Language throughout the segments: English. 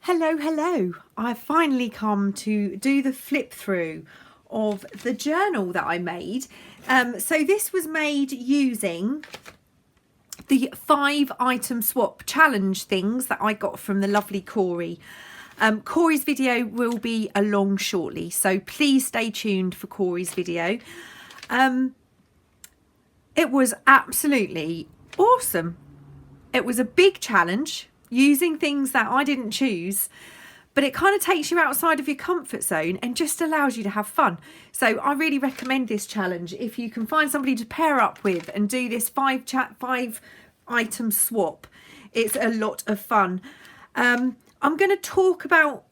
Hello, hello. I've finally come to do the flip through of the journal that I made. So this was made using the 5-item swap challenge things that I got from the lovely Cori. Cori's video will be along shortly, so please stay tuned for Cori's video. It was absolutely awesome. It was a big challenge using things that I didn't choose, but it kind of takes you outside of your comfort zone and just allows you to have fun. So I really recommend this challenge if you can find somebody to pair up with and do this 5-item swap. It's a lot of fun. I'm going to talk about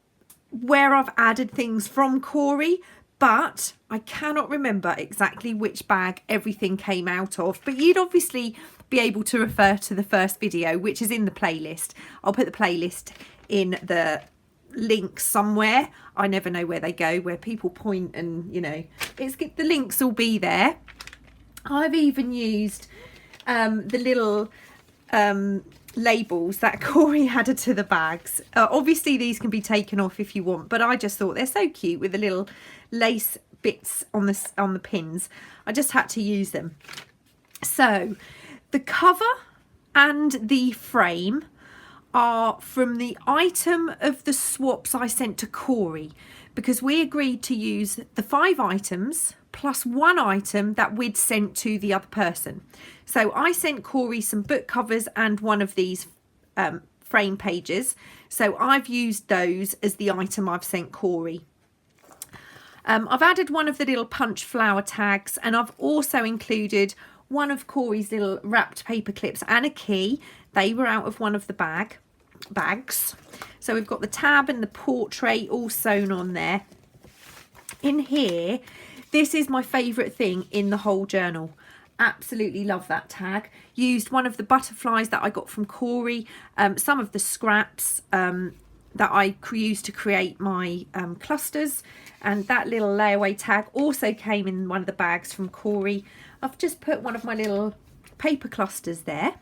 where I've added things from Cori, but I cannot remember exactly which bag everything came out of. But you'd obviously be able to refer to the first video, which is in the playlist. I'll put the playlist in the link somewhere. I never know where they go, where people point, and you know, the links will be there. I've even used the little labels that Cori added to the bags. Obviously these can be taken off if you want, but I just thought they're so cute with the little lace bits on the pins. I just had to use them. So the cover and the frame are from the item of the swaps I sent to Cori, because we agreed to use the 5 items plus 1 item that we'd sent to the other person. So I sent Cori some book covers and one of these frame pages. So I've used those as the item I've sent Cori. I've added one of the little punch flower tags, and I've also included one of Cori's little wrapped paper clips and a key. They were out of one of the bags. So we've got the tab and the portrait all sewn on there. In here, this is my favourite thing in the whole journal. Absolutely love that tag. Used one of the butterflies that I got from Cori, some of the scraps that I used to create my clusters, and that little layaway tag also came in one of the bags from Cori. I've just put one of my little paper clusters there.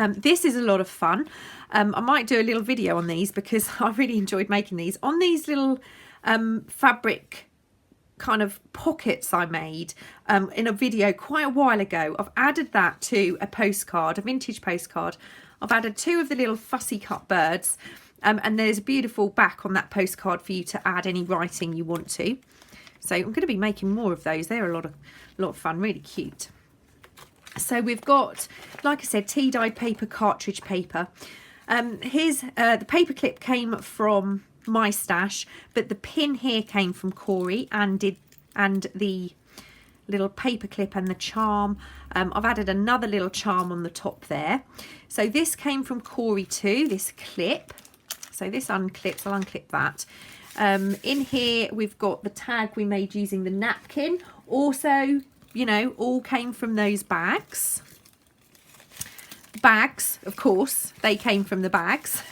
This is a lot of fun. I might do a little video on these because I really enjoyed making these. On these little fabric kind of pockets I made in a video quite a while ago, I've added that to a postcard, a vintage postcard. I've added 2 of the little fussy cut birds, and there's a beautiful back on that postcard for you to add any writing you want to. So I'm going to be making more of those. They're a lot of fun, really cute. So we've got, like I said, tea dyed paper, cartridge paper. The paper clip came from my stash, but the pin here came from Cori, and the little paper clip and the charm. I've added another little charm on the top there. So this came from Cori too, this clip. So this unclips, I'll unclip that. In here we've got the tag we made using the napkin. Also, you know, all came from those bags. Bags, of course, they came from the bags.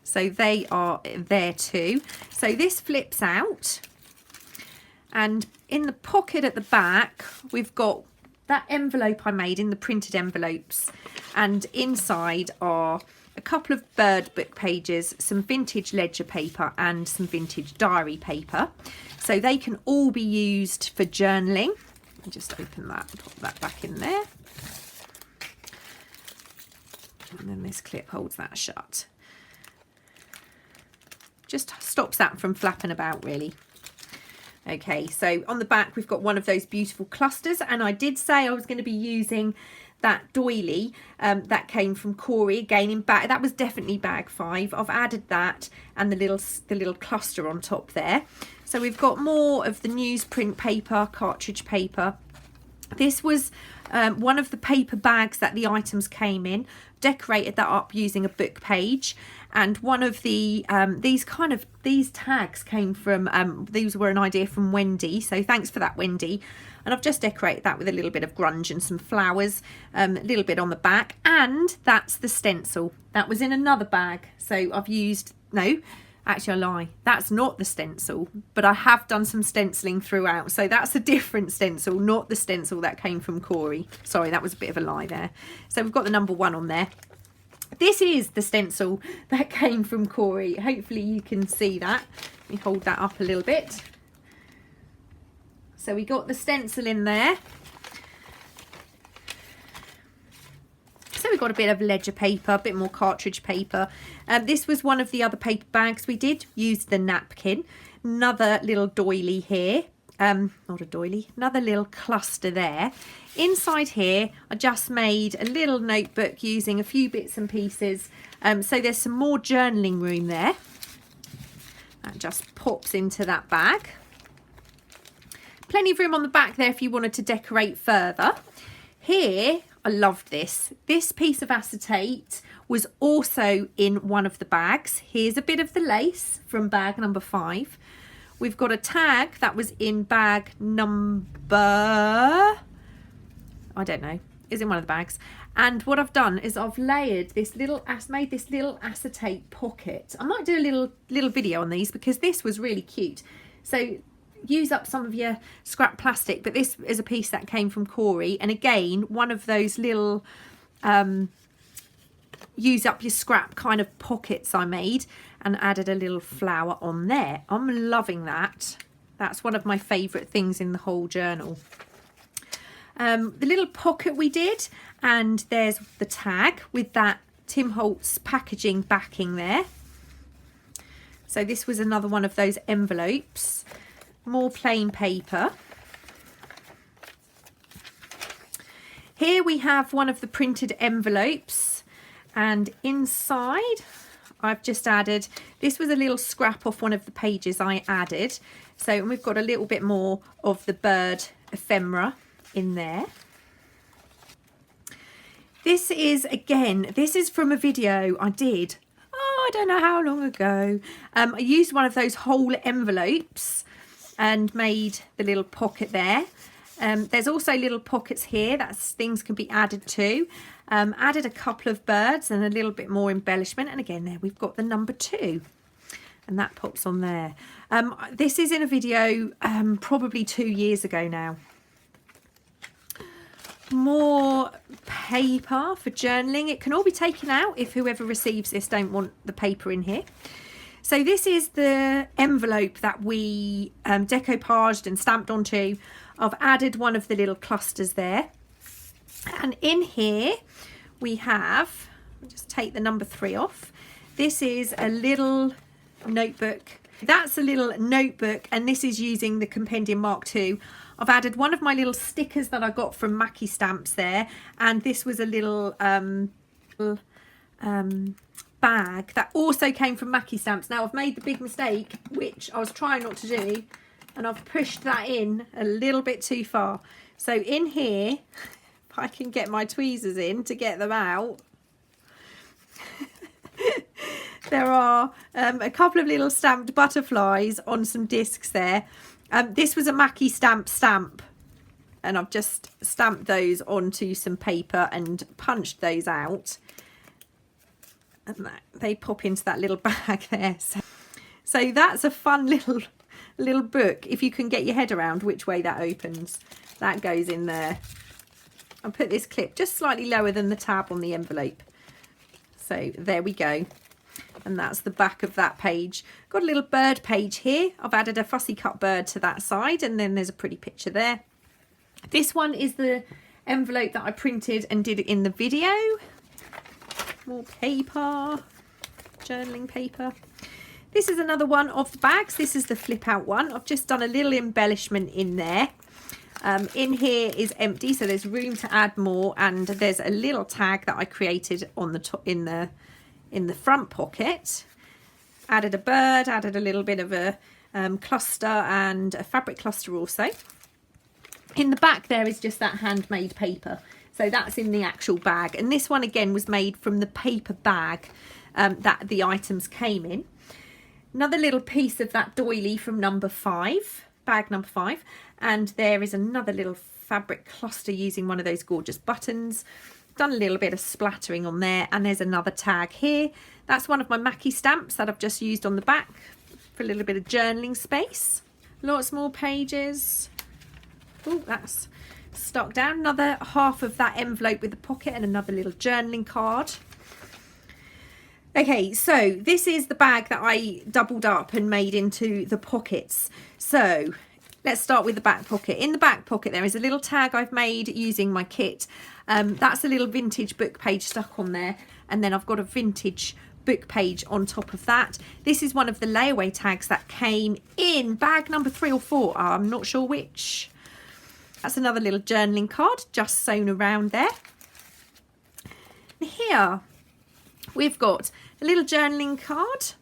So they are there too. So this flips out, and in the pocket at the back we've got that envelope I made in the printed envelopes, and inside are a couple of bird book pages, some vintage ledger paper and some vintage diary paper. So they can all be used for journaling. I'll just open that and pop that back in there. And then this clip holds that shut. Just stops that from flapping about, really. Okay, so on the back we've got one of those beautiful clusters, and I did say I was going to be using that doily that came from Cori, again in bag. That was definitely bag 5. I've added that and the little cluster on top there. So we've got more of the newsprint paper, cartridge paper. This was one of the paper bags that the items came in. Decorated that up using a book page, and one of the these tags came from these were an idea from Wendy, so thanks for that, Wendy. And I've just decorated that with a little bit of grunge and some flowers, a little bit on the back, and that's the stencil that was in another bag. So I've used, no, actually I lie, that's not the stencil, but I have done some stenciling throughout, so that's a different stencil, not the stencil that came from Cori. Sorry, that was a bit of a lie there. So we've got the number 1 on there. This is the stencil that came from Cori. Hopefully you can see that. Let me hold that up a little bit. So we got the stencil in there. So we've got a bit of ledger paper, a bit more cartridge paper. This was one of the other paper bags we did. Use the napkin. Another little doily here. Not a doily, another little cluster there. Inside here, I just made a little notebook using a few bits and pieces. So there's some more journaling room there. That just pops into that bag. Plenty of room on the back there if you wanted to decorate further. Here, I loved this. This piece of acetate was also in one of the bags. Here's a bit of the lace from bag number 5. We've got a tag that was in bag number, I don't know, is in one of the bags. And what I've done is I've layered this little, made this little acetate pocket. I might do a little video on these because this was really cute. So use up some of your scrap plastic, but this is a piece that came from Cori. And again, one of those little use up your scrap kind of pockets I made, and added a little flower on there. I'm loving that. That's one of my favourite things in the whole journal. The little pocket we did, and there's the tag with that Tim Holtz packaging backing there. So this was another one of those envelopes. More plain paper. Here we have one of the printed envelopes, and inside I've just added, this was a little scrap off one of the pages I added. So we've got a little bit more of the bird ephemera in there. This is, again, this is from a video I did, I don't know how long ago. I used one of those whole envelopes and made the little pocket there. There's also little pockets here that things can be added to. Added a couple of birds and a little bit more embellishment, and again there we've got the number 2, and that pops on there. This is in a video probably 2 years ago now. More paper for journaling. It can all be taken out if whoever receives this don't want the paper in here. So this is the envelope that we decoupaged and stamped onto. I've added one of the little clusters there. And in here we have, I'll just take the number 3 off. This is a little notebook. That's a little notebook, and this is using the Compendium Mark II. I've added one of my little stickers that I got from Mackie Stamps there, and this was a little bag that also came from Mackie Stamps. Now I've made the big mistake, which I was trying not to do, and I've pushed that in a little bit too far. So in here, if I can get my tweezers in to get them out, there are a couple of little stamped butterflies on some discs there. This was a Mackie stamp, and I've just stamped those onto some paper and punched those out, and they pop into that little bag there. So that's a fun little book if you can get your head around which way that opens. That goes in there. I'll put this clip just slightly lower than the tab on the envelope. So there we go. And that's the back of that page. Got a little bird page here. I've added a fussy cut bird to that side, and then there's a pretty picture there. This one is the envelope that I printed and did in the video. More paper, journaling paper. This is another one of the bags. This is the flip out one. I've just done a little embellishment in there. In here is empty, so there's room to add more, and there's a little tag that I created on the top in the front pocket. Added a bird, added a little bit of a cluster and a fabric cluster also. In the back there is just that handmade paper, so that's in the actual bag, and this one again was made from the paper bag that the items came in. Another little piece of that doily from number 5, bag number 5, and there is another little fabric cluster using one of those gorgeous buttons. Done a little bit of splattering on there, and there's another tag here. That's one of my Mackie stamps that I've just used on the back for a little bit of journaling space. Lots more pages. Oh, that's stuck down. Another half of that envelope with the pocket and another little journaling card. Okay, so this is the bag that I doubled up and made into the pockets. So let's start with the back pocket. In the back pocket there is a little tag I've made using my kit. That's a little vintage book page stuck on there, and then I've got a vintage book page on top of that. This is one of the layaway tags that came in bag number 3 or 4. I'm not sure which. That's another little journaling card just sewn around there. And here we've got a little journaling card.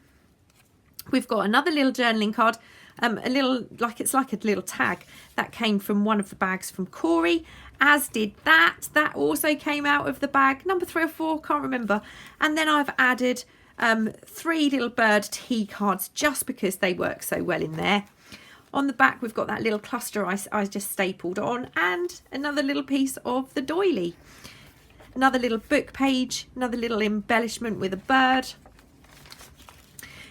We've got another little journaling card, a little, it's like a little tag that came from one of the bags from Cori, as did that. That also came out of the bag number 3 or 4, can't remember. And then I've added 3 little bird tea cards just because they work so well in there. On the back we've got that little cluster I just stapled on, and another little piece of the doily. Another little book page, another little embellishment with a bird.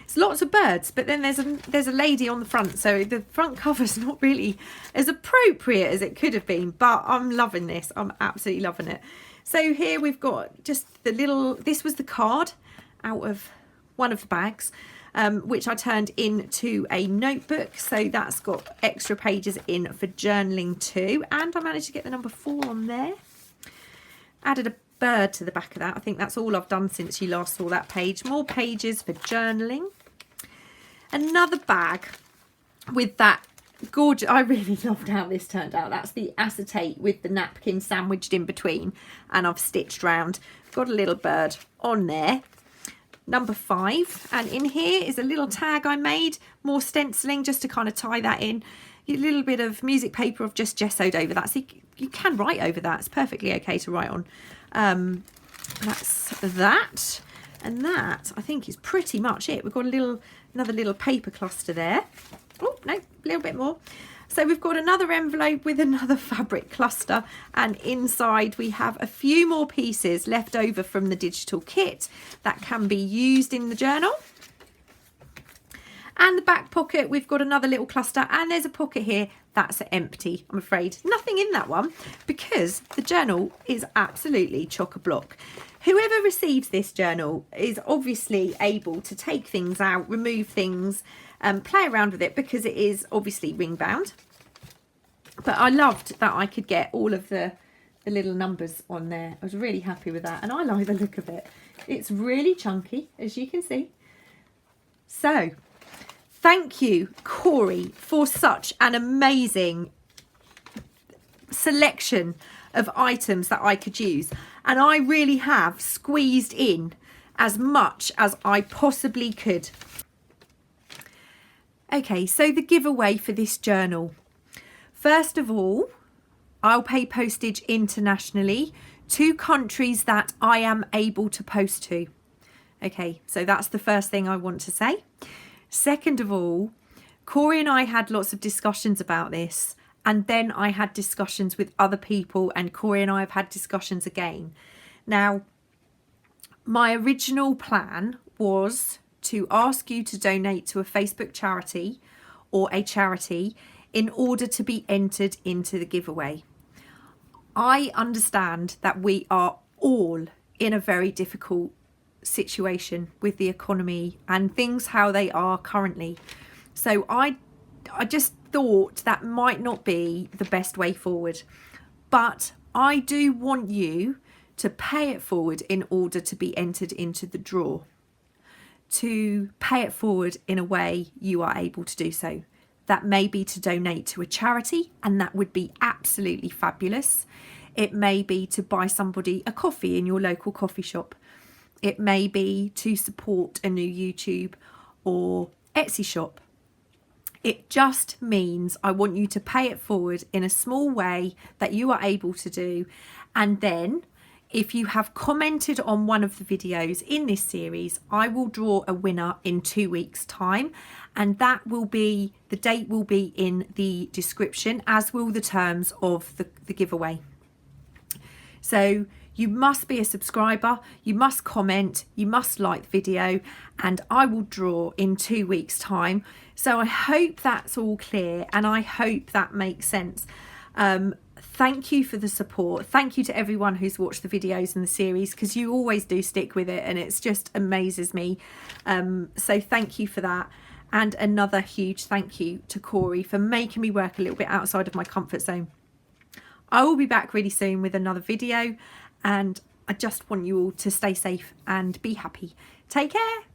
It's lots of birds, but then there's a lady on the front, so the front cover's not really as appropriate as it could have been, but I'm loving this. I'm absolutely loving it. So here we've got just the little, this was the card out of one of the bags, which I turned into a notebook. So that's got extra pages in for journaling too, and I managed to get the number 4 on there. Added a bird to the back of that. I think that's all I've done since you last saw that page. More pages for journaling. Another bag with that gorgeous, I really loved how this turned out. That's the acetate with the napkin sandwiched in between, and I've stitched round. Got a little bird on there. Number 5, and in here is a little tag I made, more stenciling just to kind of tie that in. A little bit of music paper I've just gessoed over that, so you can write over that. It's perfectly okay to write on. That's that, and that I think is pretty much it. We've got another little paper cluster there. Oh no, a little bit more. So we've got another envelope with another fabric cluster, and inside we have a few more pieces left over from the digital kit that can be used in the journal. And the back pocket, we've got another little cluster, and there's a pocket here that's empty, I'm afraid. Nothing in that one because the journal is absolutely chock-a-block. Whoever receives this journal is obviously able to take things out, remove things, play around with it because it is obviously ring bound. But I loved that I could get all of the little numbers on there. I was really happy with that, and I like the look of it. It's really chunky, as you can see. So thank you, Cori, for such an amazing selection of items that I could use. And I really have squeezed in as much as I possibly could. Okay, so the giveaway for this journal. First of all, I'll pay postage internationally to countries that I am able to post to. Okay, so that's the first thing I want to say. Second of all, Cori and I had lots of discussions about this, and then I had discussions with other people, and Cori and I have had discussions again. Now, my original plan was to ask you to donate to a Facebook charity or a charity in order to be entered into the giveaway. I understand that we are all in a very difficult situation with the economy and things how they are currently. So I just thought that might not be the best way forward. But I do want you to pay it forward in order to be entered into the draw. To pay it forward in a way you are able to do so. That may be to donate to a charity, and that would be absolutely fabulous. It may be to buy somebody a coffee in your local coffee shop. It may be to support a new YouTube or Etsy shop. It just means I want you to pay it forward in a small way that you are able to do. And then if you have commented on one of the videos in this series, I will draw a winner in 2 weeks' time. And that will be, the date will be in the description, as will the terms of the giveaway. So you must be a subscriber, you must comment, you must like the video, and I will draw in 2 weeks' time. So I hope that's all clear, and I hope that makes sense. thank you for the support. Thank you to everyone who's watched the videos and the series, because you always do stick with it and it's just amazes me. So thank you for that. And another huge thank you to Cori for making me work a little bit outside of my comfort zone. I will be back really soon with another video, and I just want you all to stay safe and be happy. Take care.